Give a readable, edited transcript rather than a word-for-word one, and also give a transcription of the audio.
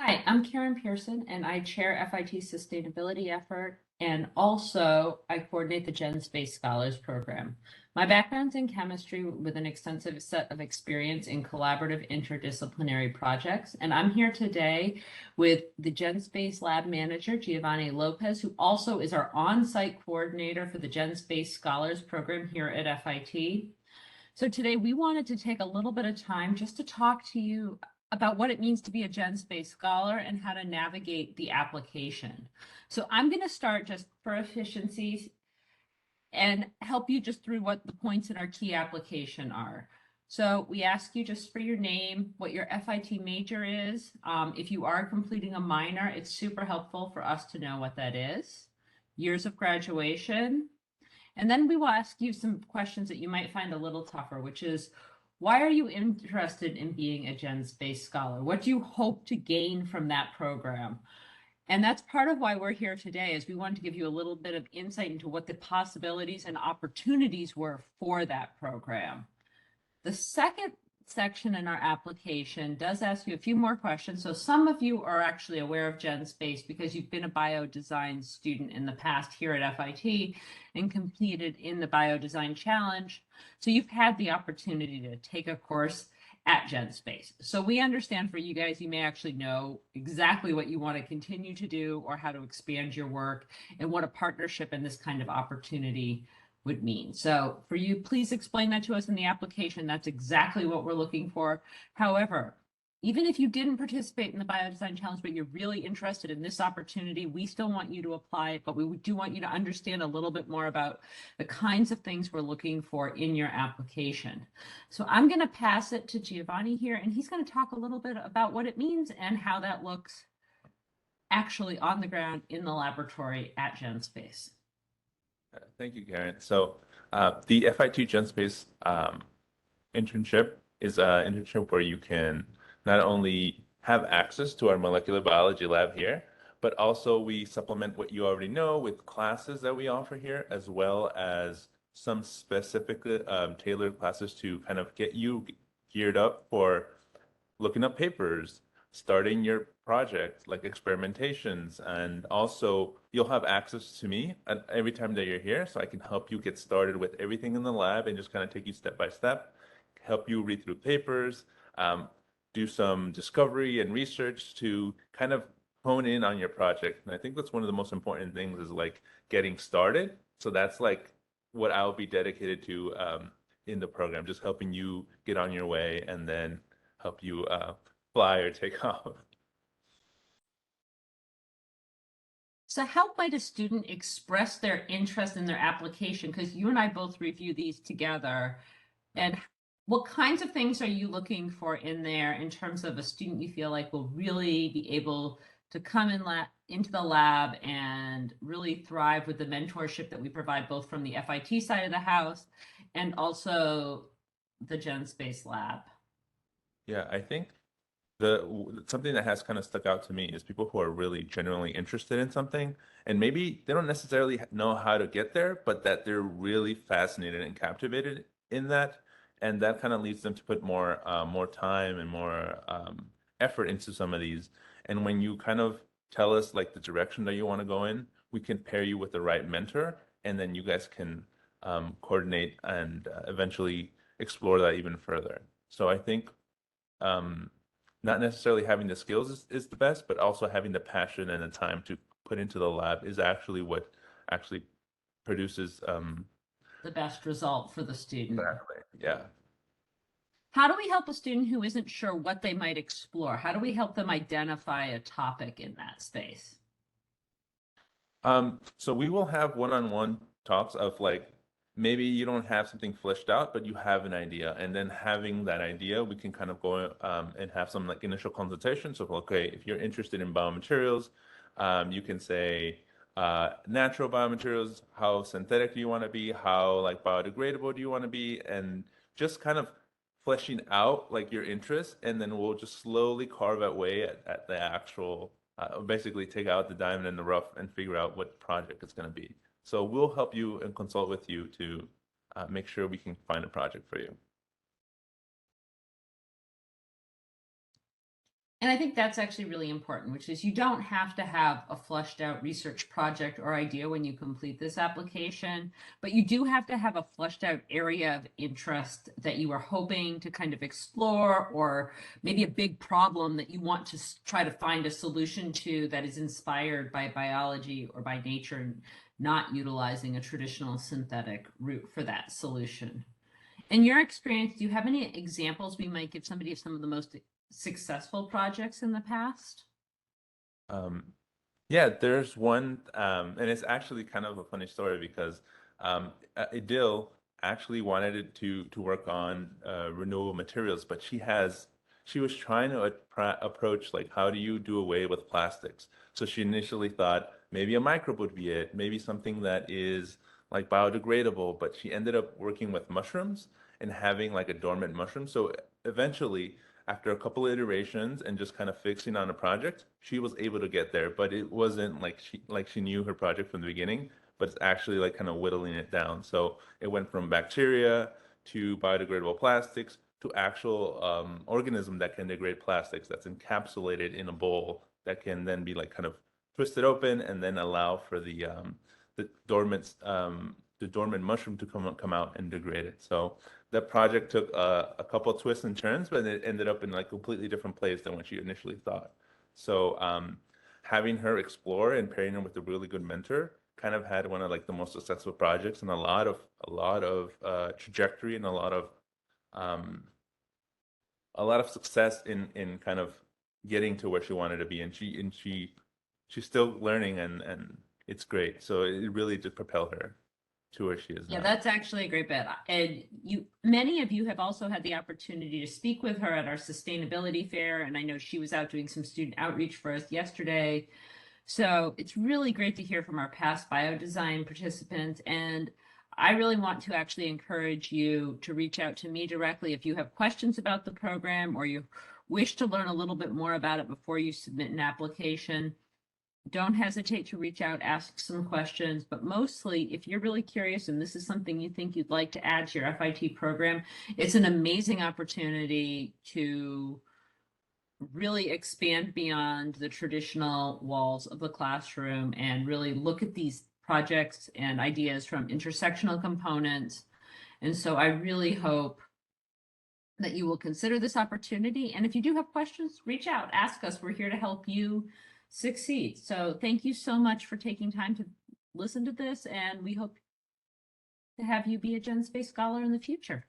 Hi, I'm Karen Pearson, and I chair FIT Sustainability Effort, and also I coordinate the Genspace Scholars Program. My background's in chemistry with an extensive set of experience in collaborative interdisciplinary projects, and I'm here today with the Genspace Lab Manager, Jehovani Lopez, who also is our on-site coordinator for the Genspace Scholars Program here at FIT. So today we wanted to take a little bit of time just to talk to you about what it means to be a Genspace scholar and how to navigate the application. So I'm going to start just for efficiencies and help you just through what the points in our key application are. So we ask you just for your name, what your FIT major is. If you are completing a minor, it's super helpful for us to know what that is. Years of graduation, and then we will ask you some questions that you might find a little tougher, which is, why are you interested in being a Genspace scholar? What do you hope to gain from that program? And that's part of why we're here today, is we wanted to give you a little bit of insight into what the possibilities and opportunities were for that program. The second section in our application does ask you a few more questions. So some of you are actually aware of Genspace because you've been a biodesign student in the past here at FIT and completed in the biodesign challenge. So you've had the opportunity to take a course at Genspace. So we understand for you guys, you may actually know exactly what you want to continue to do or how to expand your work and what a partnership in this kind of opportunity would mean. So for you, please explain that to us in the application. That's exactly what we're looking for. However, even if you didn't participate in the biodesign challenge, but you're really interested in this opportunity, we still want you to apply, but we do want you to understand a little bit more about the kinds of things we're looking for in your application. So I'm going to pass it to Jehovani here, and he's going to talk a little bit about what it means and how that looks actually on the ground in the laboratory at Genspace. Thank you, Karen. So the FIT Genspace internship is an internship where you can not only have access to our molecular biology lab here, but also we supplement what you already know with classes that we offer here, as well as some specific tailored classes to kind of get you geared up for looking up papers, starting your project, like experimentations, and also you'll have access to me at every time that you're here, so I can help you get started with everything in the lab and just kind of take you step by step, help you read through papers, do some discovery and research to kind of hone in on your project. And I think that's one of the most important things is like getting started. So that's like what I'll be dedicated to in the program, just helping you get on your way and then help you fly or take off. So how might a student express their interest in their application? Because you and I both review these together. And what kinds of things are you looking for in there in terms of a student you feel like will really be able to come into the lab and really thrive with the mentorship that we provide both from the FIT side of the house and also the Genspace Lab? Yeah, I think something that has kind of stuck out to me is people who are really genuinely interested in something, and maybe they don't necessarily know how to get there, but that they're really fascinated and captivated in that, and that kind of leads them to put more time and more effort into some of these. And when you kind of tell us like the direction that you want to go in, we can pair you with the right mentor, and then you guys can coordinate and eventually explore that even further. So I think um, not necessarily having the skills is the best, but also having the passion and the time to put into the lab is actually what actually produces The best result for the student. exactly. Yeah. How do we help a student who isn't sure what they might explore? How do we help them identify a topic in that space? So we will have one-on-one talks of like maybe you don't have something fleshed out, but you have an idea, and then having that idea, we can kind of go and have some like initial consultations of okay, if you're interested in biomaterials, you can say natural biomaterials, how synthetic do you want to be, how like biodegradable do you want to be, and just kind of fleshing out like your interests, and then we'll just slowly carve out way at the actual basically take out the diamond in the rough and figure out what project it's going to be. So we'll help you and consult with you to make sure we can find a project for you. And I think that's actually really important, which is you don't have to have a fleshed out research project or idea when you complete this application, but you do have to have a fleshed out area of interest that you are hoping to kind of explore, or maybe a big problem that you want to try to find a solution to that is inspired by biology or by nature, and not utilizing a traditional synthetic route for that solution. In your experience, do you have any examples we might give somebody of some of the most successful projects in the past? Um, yeah, there's one, and it's actually kind of a funny story because Adil actually wanted it to work on renewable materials, but she was trying to approach like how do you do away with plastics. So she initially thought maybe a microbe would be it, maybe something that is like biodegradable, but she ended up working with mushrooms and having like a dormant mushroom. So eventually, after a couple of iterations and just kind of fixing on a project, she was able to get there. But it wasn't like she knew her project from the beginning, but it's actually like kind of whittling it down. So it went from bacteria to biodegradable plastics to actual organism that can degrade plastics that's encapsulated in a bowl that can then be like kind of twisted open and then allow for the dormant mushroom to come out and degrade it. So that project took a couple of twists and turns, but it ended up in like a completely different place than what she initially thought. So having her explore and pairing her with a really good mentor kind of had one of like the most successful projects and a lot of trajectory and um, a lot of success in kind of getting to where she wanted to be. And she's still learning and it's great. So it really did propel her to where she is Yeah, now. that's actually a great bit. And many of you have also had the opportunity to speak with her at our sustainability fair. And I know she was out doing some student outreach for us yesterday. So it's really great to hear from our past biodesign participants. And I really want to actually encourage you to reach out to me directly if you have questions about the program or you wish to learn a little bit more about it before you submit an application. Don't hesitate to reach out, ask some questions, but mostly if you're really curious and this is something you think you'd like to add to your FIT program, it's an amazing opportunity to really expand beyond the traditional walls of the classroom and really look at these projects and ideas from intersectional components. And so I really hope that you will consider this opportunity. And if you do have questions, reach out, ask us. We're here to help you succeed. So thank you so much for taking time to listen to this, and we hope to have you be a Genspace Scholar in the future.